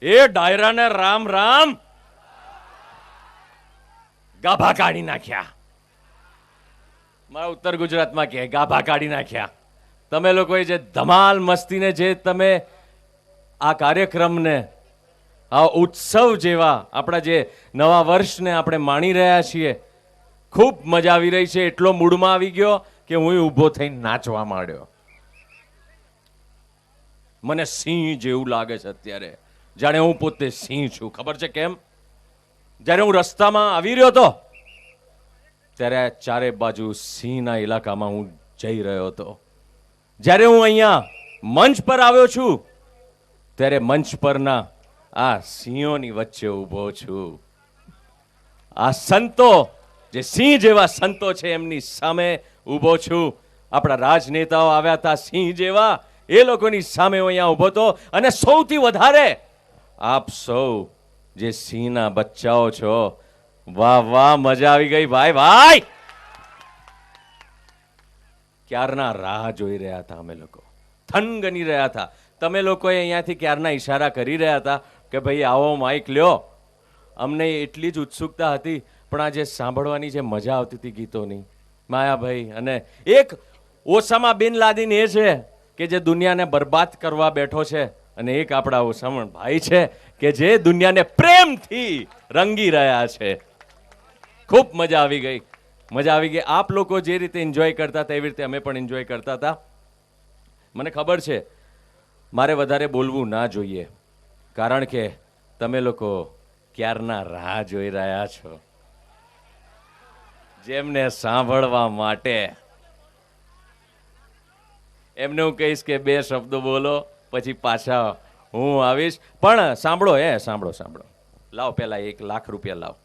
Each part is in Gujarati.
એ ડાયરાને રામ રામ ગાભા કાઢી નાખ્યા. મારા ઉત્તર ગુજરાતમાં કે ગાભા કાઢી નાખ્યા. તમે લોકોએ જે ધમાલ મસ્તીને જે તમે આ કાર્યક્રમને આ ઉત્સવ જેવા આપણા જે નવા વર્ષને આપણે માણી રહ્યા છીએ, ખૂબ મજા આવી રહી છે. એટલો મૂડમાં આવી ગયો કે હું ઊભો થઈને નાચવા માંડ્યો. મને સિંહ જેવું લાગે છે અત્યારે, જાણે હું પોતે સિંહ છું. ખબર છે કેમ? જ્યારે હું રસ્તામાં આવી રહ્યો હતો ત્યારે ચારે બાજુ સિંહના ઇલાકામાં હું જઈ રહ્યો હતો. જ્યારે હું અહીંયા મંચ પર આવ્યો છું ત્યારે મંચ પરના આ સિંહોની વચ્ચે ઊભો છું. આ સંતો, જે સિંહ જેવા સંતો છે, એમની સામે ઊભો છું. આપણા રાજનેતાઓ આવ્યા હતા સિંહ જેવા, એ લોકોની સામે હું અહીંયા ઊભો હતો. અને સૌથી વધારે આપ સૌ જે સિંહના બચ્ચાઓ છો, વાહ વાહ, મજા આવી ગઈ ભાઈ ભાઈ. ક્યારના રાહ જોઈ રહ્યા હતા અમે લોકો, થનગની રહ્યા હતા. તમે લોકોએ અહીંયાથી ક્યારના ઈશારા કરી રહ્યા હતા કે ભાઈ આવો માઇક લ્યો. અમને એટલી જ ઉત્સુકતા હતી, પણ આ જે સાંભળવાની જે મજા આવતી હતી ગીતોની, માયાભાઈ અને એક ઓસામા બિન લાદેન એ છે કે જે દુનિયાને બરબાદ કરવા બેઠો છે, અને એક આપણા ઓસામા ભાઈ છે કે જે દુનિયાને પ્રેમથી રંગી રહ્યા છે. ખૂબ મજા આવી ગઈ, મજા આવી ગઈ. આપ લોકો જે રીતે એન્જોય કરતા હતા એવી રીતે અમે પણ એન્જોય કરતા હતા. મને ખબર છે મારે વધારે બોલવું ના જોઈએ, કારણ કે તમે લોકો ક્યારના રાહ જોઈ રહ્યા છો જેમને સાંભળવા માટે. એમને હું કહીશ કે 2 શબ્દો બોલો, પછી પાછા હું આવીશ. પણ સાંભળો, સાંભળો સાંભળો. લાવો પહેલા 1 લાખ રૂપિયા લાવો.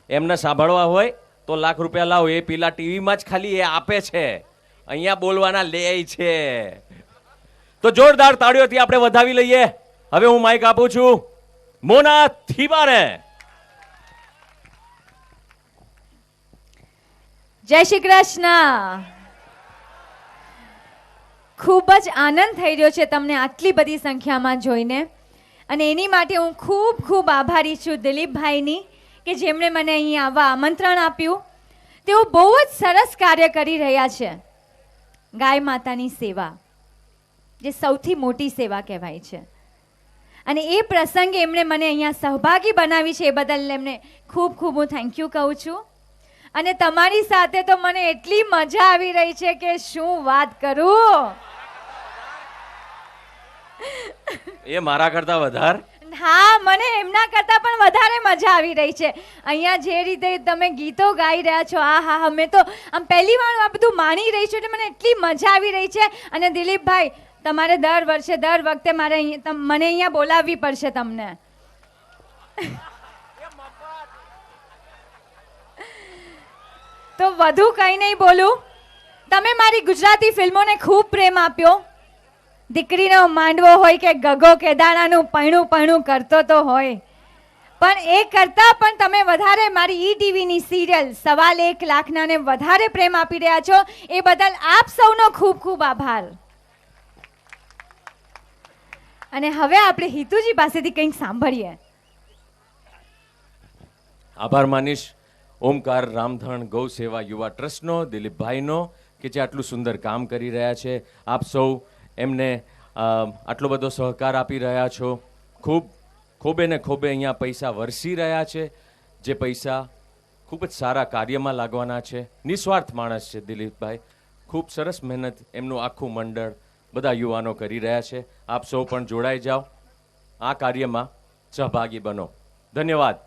એમને સાંભળવા હોય તો ₹1 લાખ લાવો. એ પેલા ટીવીમાં જ ખાલી એ આપે છે, અહીંયા બોલવાના લે છે. તો જોરદાર તાળીઓથી આપણે વધાવી લઈએ. હવે હું માઇક આપું છું મોના થીબાને. જય શ્રી કૃષ્ણ. ખૂબ જ આનંદ થઈ રહ્યો છે તમને આટલી બધી સંખ્યામાં જોઈને, અને એની માટે હું ખૂબ ખૂબ આભારી છું દિલીપભાઈની કે જેમણે મને અહીં આવવા આમંત્રણ આપ્યું. તેઓ બહુ જ સરસ કાર્ય કરી રહ્યા છે. ગાય માતાની સેવા, જે સૌથી મોટી સેવા કહેવાય છે, અને એ પ્રસંગે એમણે મને અહીંયા સહભાગી બનાવી છે. એ બદલ એમને ખૂબ ખૂબ હું થેન્ક યુ કહું છું. અને તમારી સાથે તો મને એટલી મજા આવી રહી છે કે શું વાત કરું. એ મારા કરતા વધારે, હા, મને એમના કરતા પણ વધારે મજા આવી રહી છે. અહીંયા જે રીતે તમે ગીતો ગાઈ રહ્યા છો, આ હા, અમે તો આમ પહેલી વાર આ બધું માણી રહી છું, એટલે મને એટલી મજા આવી રહી છે. અને દિલીપભાઈ, તમારે દર વખતે મને અહીંયા બોલાવવી પડશે તમને. તો વધુ કંઈ નહીં બોલું. તમે મારી ગુજરાતી ફિલ્મોને ખૂબ પ્રેમ આપ્યો. દીકરીનો માંડવો હોય કે ગગો કેદાણાનું પૈણું પૈણું કરતો તો હોય, પણ એ કરતા પણ તમે વધારે મારી ઈટીવીની સિરિયલ 1.25 લાખનાને વધારે પ્રેમ આપી રહ્યા છો. એ બદલ આપ સૌનો ખૂબ ખૂબ આભાર. અને હવે આપણે હિતુજી પાસેથી કંઈક સાંભળીએ. આભાર માનીશ ઓમકાર રામધણ ગૌ સેવા યુવા ટ્રસ્ટનો, દિલીપભાઈનો, કે જે આટલું સુંદર કામ કરી રહ્યા છે. આપ સૌ એમને આટલો બધો સહકાર આપી રહ્યા છો. ખૂબે ને ખૂબે અહીંયા પૈસા વરસી રહ્યા છે, જે પૈસા ખૂબ જ સારા કાર્યમાં લાગવાના છે. નિસ્વાર્થ માણસ છે દિલીપભાઈ. ખૂબ સરસ મહેનત એમનું આખું મંડળ, બધા યુવાનો કરી રહ્યા છે. આપ સૌ પણ જોડાઈ જાઓ, આ કાર્યમાં સહભાગી બનો. ધન્યવાદ.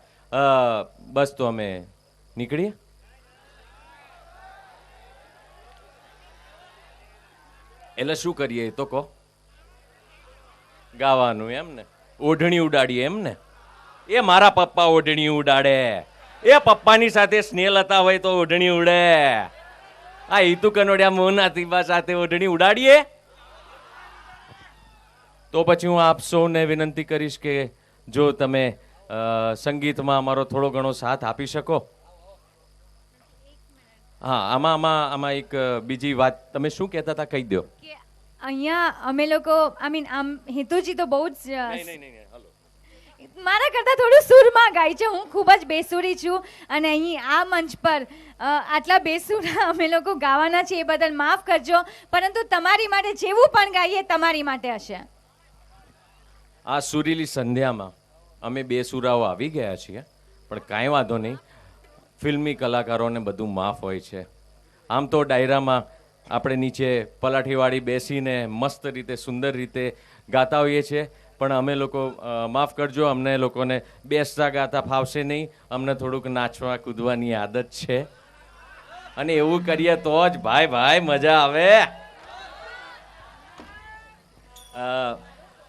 બસ તો અમે નીકળીએ. એટલે શું કરીએ તો કહો. ગાવાનું એમ ને? ઓઢણી ઉડાડીએ એમ ને? એ મારા પપ્પા ઓઢણી ઉડાડે. એ પપ્પાની સાથે સ્નેહલતા હોય તો ઓઢણી ઉડે. આ હિતુ કનોડિયા મોના થીબા સાથે ઓઢણી ઉડાડીએ. તો પછી હું આપ સૌને વિનંતી કરીશ કે જો તમે સંગીતમાં અમારો થોડો ઘણો સાથ આપી શકો. હા, આમાં એક બીજી વાત તમે શું કહેતા હતા કહી દો. અહીંયા અમે લોકો આમ હિતુજી તો બહુ જ મારા કરતાં થોડું સુરમાં ગાય છે. હું ખૂબ જ બેસુરી છું અને અહીં આ મંચ પર આટલા બેસુરા અમે લોકો ગાવાના છીએ એ બદલ માફ કરજો, પરંતુ તમારી માટે જેવું પણ ગાઈએ તમારી માટે હશે. આ સુરીલી સંધ્યામાં અમે બેસુરાઓ આવી ગયા છીએ, પણ કાંઈ વાંધો નહીં, ફિલ્મી કલાકારોને બધું માફ હોય છે. આમ તો ડાયરામાં આપણે નીચે પલાઠીવાળી બેસીને મસ્ત રીતે સુંદર રીતે ગાતા હોઈએ છીએ, પણ અમે લોકો માફ કરજો, અમને લોકોને બેસતા ગાતા ફાવશે નહીં. અમને થોડુંક નાચવા કૂદવાની આદત છે અને એવું કરીએ તો જ ભાઈ મજા આવે.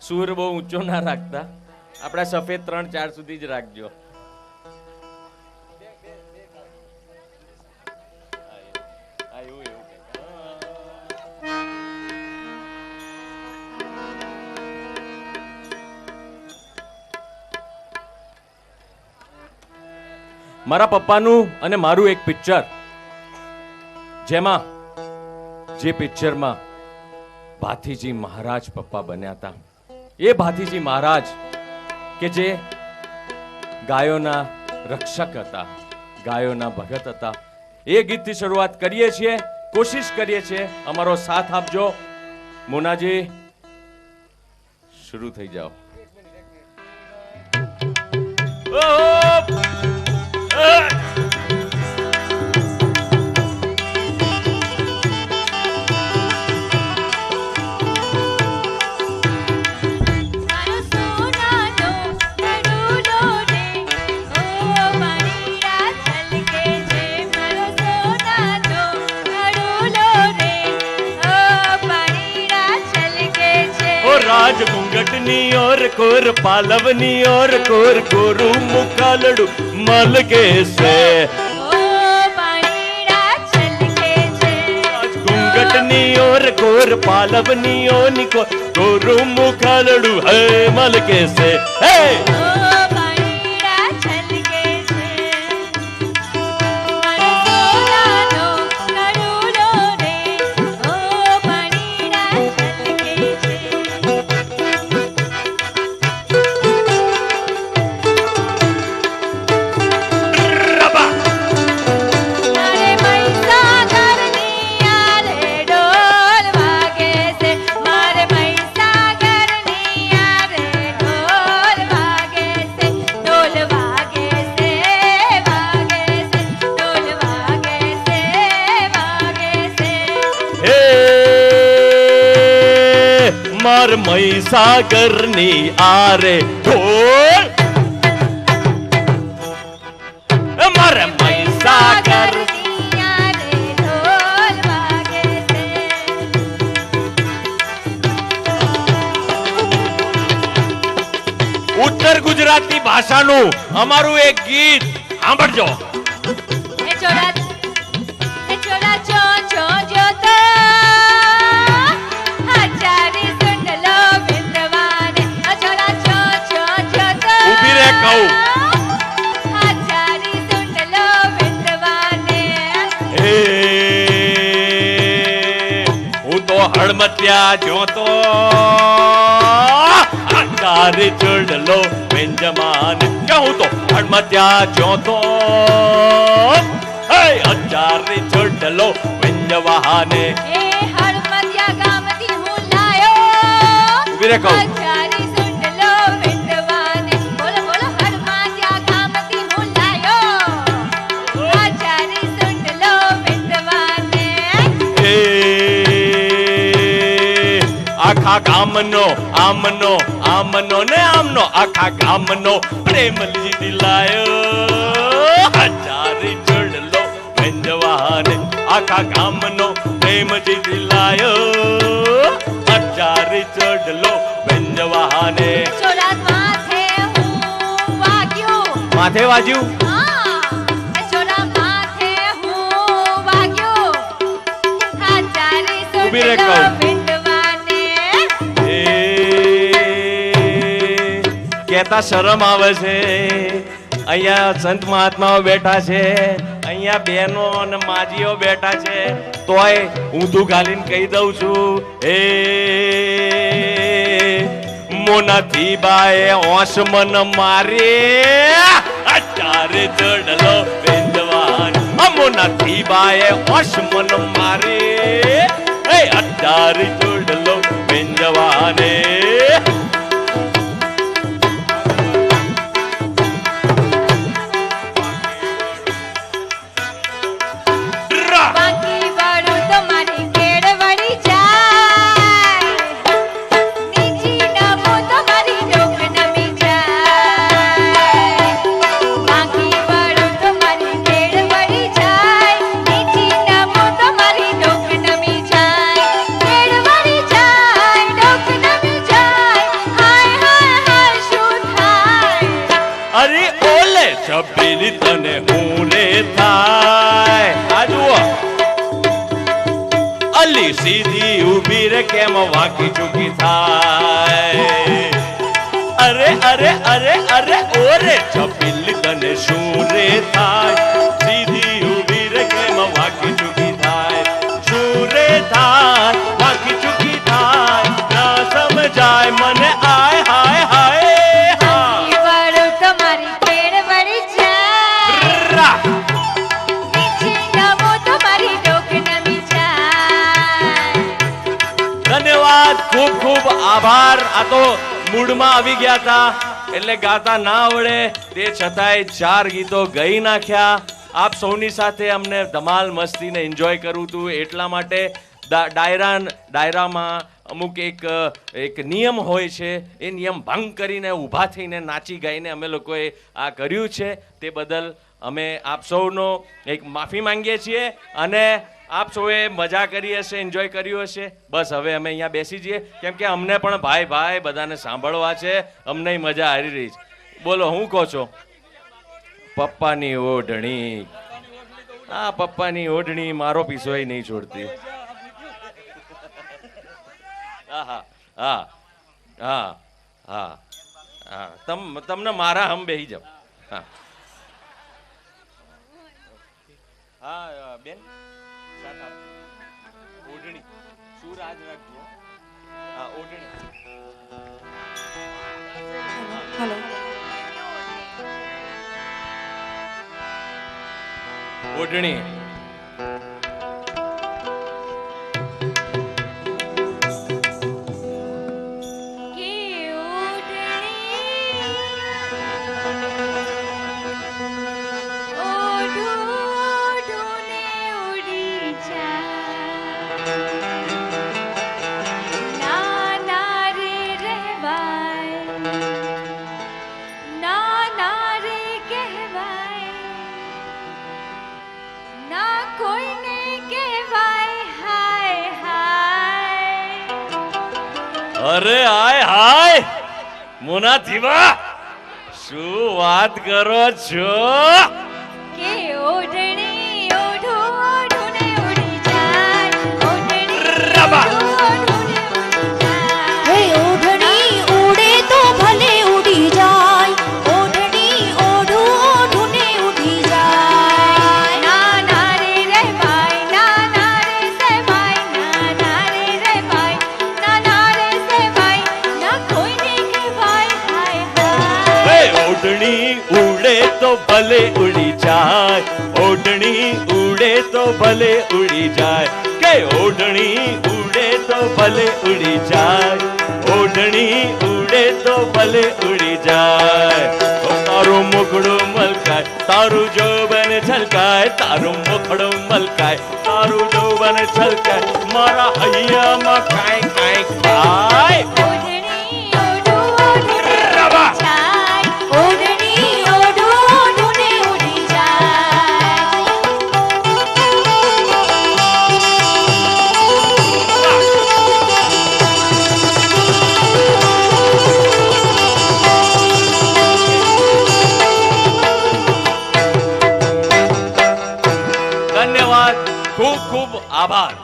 સૂર બહુ ઊંચો ના રાખતા, આપણા સફેદ 3-4 સુધી જ રાખજો. મારા પપ્પાનું અને મારું એક પિક્ચર, જેમાં જે પિક્ચરમાં ભાથીજી મહારાજ પપ્પા બન્યા હતા, એ ભાથીજી મહારાજ કે જે ગાયોના રક્ષક હતા, ગાયોના ભગત હતા, એ ગીતથી શરૂઆત કરીએ છીએ, કોશિશ કરીએ છીએ. અમારો સાથ આપજો. મોનાજી શરૂ થઈ જાઓ. राज घूंघटनी और कोर पालवनी और कोर कोरु मुखालड़ू मल के से घूंघटनी और कोर पालवनी और कोरु मुखालड़ू है मल के से हे मार महीसागरनी आरे ढोल, मार महीसागरनी आरे ढोल वागे से. ઉત્તર ગુજરાતી ભાષાનું અમારું એક ગીત સાંભળજો. હું તો હળમત્યા જોતો અંગારે ચડલો બેંજમાન, કે હું તો હળમત્યા જોતો અંગારે ચડલો બેંજવાને. એ હળમત્યા ગામથી હું લાયો ઉભી રે કહું આખા ગામનો આમનો આમનો ને આમનો આખા ગામનો પ્રેમ લીધી લાયો હજારી ચડલો વેંજવાને. આખા ગામનો પ્રેમ લીધી લાયો હજારી ચડલો વેંજવાને. માથે વાગ્યું ઉભી રે કહું કહેતા શરમ આવે છે. અહીંયા સંત મહાત્માઓ બેઠા છે, અહીંયા બહેનો અને માજીઓ બેઠા છે તોય ઊંધું ગાલીને કહી દઉં છું એ મોનાથી બાએ ઓશ મન મારે અટારે ચડલો વેંદવાન મોનાથી બાએ ઓશ મન મારે એ અટારે ચડલો વેંદવાને બાકી વાળું તો મારી કેળ વળી જાય નીચી નમો તો મારી ડોક નમી જાય બાકી વાળું તો મારી કેળ વળી જાય નીચી નમો તો મારી ડોક નમી જાય કેળ વળી જાય ડોક નમી જાય હાય હાય હાય શું થાય અરે ઓલે છબીલી તને હું રે થાય આ જુઓ અલી સીધી ઊભી રે કેમ વાંકી ચૂકી થાય અરે અરે અરે અરે ઓરે છબીલી તને શું રે થાય સીધી ઊભી રે કેમ વાંકી ચૂકી થાય શું રે થાય વાંકી ચૂકી થાય ના સમજાય મને આય હાય હાય બાકી વાળું તો મારી કેળ વળી જાય નીચી નમો તો મારી ડોક નમી જાય ધન્યવાદ ખૂબ ખૂબ આભાર આ તો મૂડમાં આવી ગયા હતા એટલે ગાતા ના આવડે તે છતાંય 4 ગીતો ગઈ નાખ્યા આપ સૌની સાથે અમને ધમાલ મસ્તીને એન્જોય કરવું હતું એટલા માટે ડાયરામાં અમુક એક નિયમ હોય છે એ નિયમ ભંગ કરીને ઊભા થઈને નાચી ગાઈને અમે લોકોએ આ કર્યું છે તે બદલ અમે આપ સૌનો એક માફી માંગીએ છીએ અને આપ સૌએ મજા કરી હશે એન્જોય કર્યું હશે બસ હવે અમે અહીંયા બેસી જઈએ કેમ કે અમને પણ ભાઈ ભાઈ બધાને સાંભળવા છે અમને મજા આવી રહી છે બોલો હું કહો છો પપ્પાની ઓઢણી હા પપ્પાની ઓઢણી મારો પીસોય નહીં છોડતી હા હા હા હા હા તમને મારા હમ બેહી જાવ હા હા બેન સાથ આપ ઓઢણી સુર આજ રાખજો હા ઓઢણી હેલો ઓઢણી કે ઓઢણી ઓઢું ઓઢુંને ઉડી જાય ના ના રે રહેવાય ના ના રે કહેવાય ના કોઈને કહેવાય હાય હાય અરે હાય હાય મોના ધીવા શું વાત કરો છો કે ઓઢણી ઓઢું ઓઢુંને ઉડી જાય ઓઢણી રબા. ઓઢુંને ઉડી જાય હે ઓઢણી ઉડે તો ભલે ઉડી જાય ઓઢણી ઓઢું ઓઢુંને ઉડી જાય ના ના રે રહેવાય ના ના રે સેવાય ના ના રે રહેવાય ના ના રે સેવાય ના કોઈને કહેવાય હાય હે હાય ઓઢણી ઉડે તો ભલે ઉડી જાય ઓઢણી ઉડે તો ભલે ઉડી જાય કે ઓઢણી ઉડે તો ભલે ઉડી જાય ઓઢણી ઉડે તો ભલે ઉડી જાય ઓ તારું મુખડું મલકાય તારું જોબન છલકાય તારું મુખડું મલકાય તારું જોબન છલકાય મારા હૈયામાં કાંઈ કાંઈ ખાય ઓઢણી ઓઢું ઓઢુંને રબા. ઉડી જાય ઓઢણી ઓઢું ઓઢુંને ઉડી જાય ધન્યવાદ ખૂબ ખૂબ આભાર